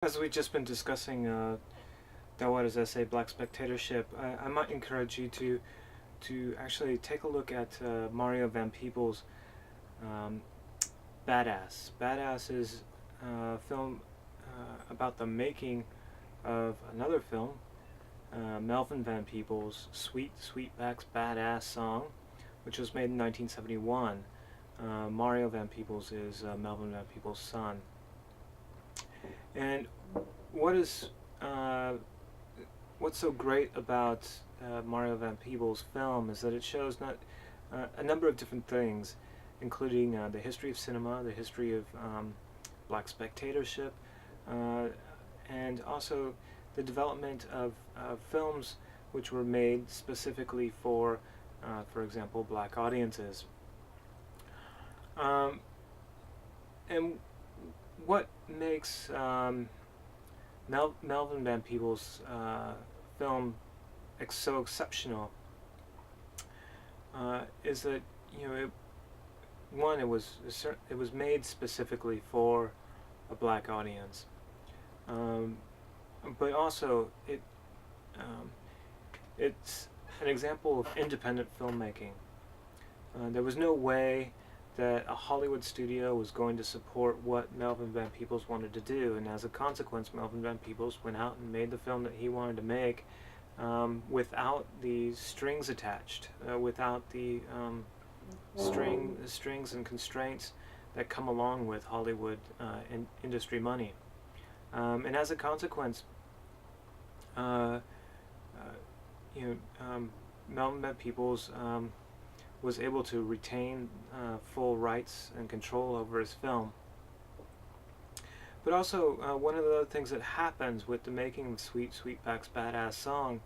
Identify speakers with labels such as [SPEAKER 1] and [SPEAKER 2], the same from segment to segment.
[SPEAKER 1] As we've just been discussing Dawa's essay, Black Spectatorship, I might encourage you to actually take a look at Mario Van Peebles' um, Badass. Badass is a film about the making of another film, Melvin Van Peebles' Sweet Sweetback's Badass Song, which was made in 1971. Mario Van Peebles is Melvin Van Peebles' son. And what is what's so great about Mario Van Peebles' film is that it shows not a number of different things, including the history of cinema, the history of black spectatorship, and also the development of films which were made specifically for example, black audiences. And what makes Melvin Van Peebles' film so exceptional is that it was made specifically for a black audience, but also it's an example of independent filmmaking. There was no way that a Hollywood studio was going to support what Melvin Van Peebles wanted to do, and as a consequence, Melvin Van Peebles went out and made the film that he wanted to make without the strings attached, without the strings and constraints that come along with Hollywood industry money. And as a consequence, Melvin Van Peebles was able to retain full rights and control over his film. But also, one of the other things that happens with the making of Sweet Sweetback's Badass Song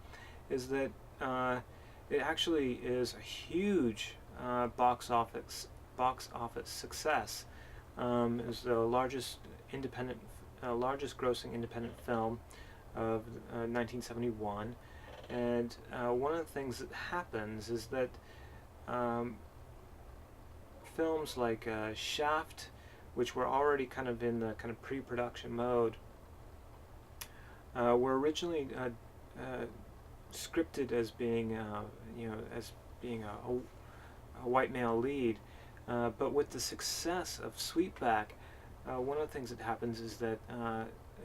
[SPEAKER 1] is that it actually is a huge box office success. It was the largest grossing independent film of 1971, and one of the things that happens is that films like Shaft, which were already kind of in the kind of pre-production mode, were originally scripted as being a white male lead, but with the success of Sweetback, one of the things that happens is that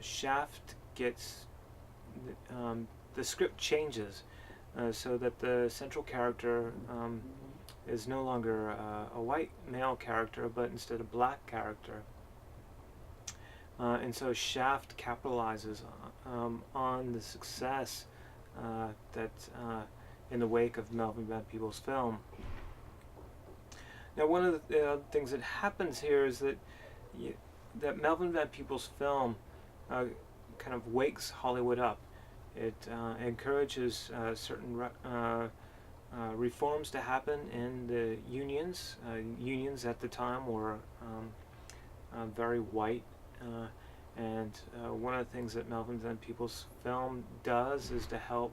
[SPEAKER 1] Shaft gets the script changes so that the central character is no longer a white male character, but instead a black character. And so Shaft capitalizes on the success that in the wake of Melvin Van Peebles' film. Now, one of the things that happens here is that that Melvin Van Peebles' film kind of wakes Hollywood up. It encourages certain reforms to happen in the unions. Unions at the time were very white, and one of the things that Melvin Van Peebles' film does is to help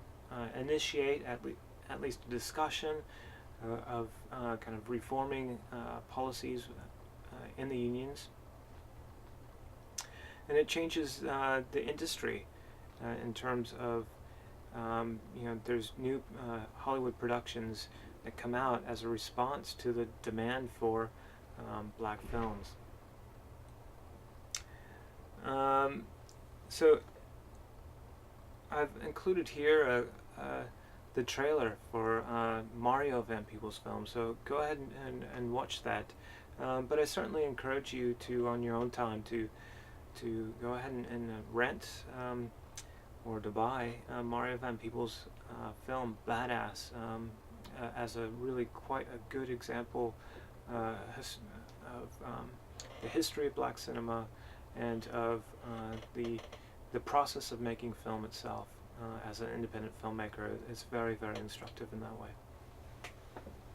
[SPEAKER 1] initiate at least a discussion of kind of reforming policies in the unions, and it changes the industry in terms of there's new Hollywood productions that come out as a response to the demand for black films. So I've included here the trailer for Mario Van Peebles' film, so go ahead and watch that. But I certainly encourage you to, on your own time, to go ahead and rent or to buy Mario Van Peebles' film Badass as a really quite a good example of the history of black cinema and of the process of making film itself as an independent filmmaker. It's very, very instructive in that way.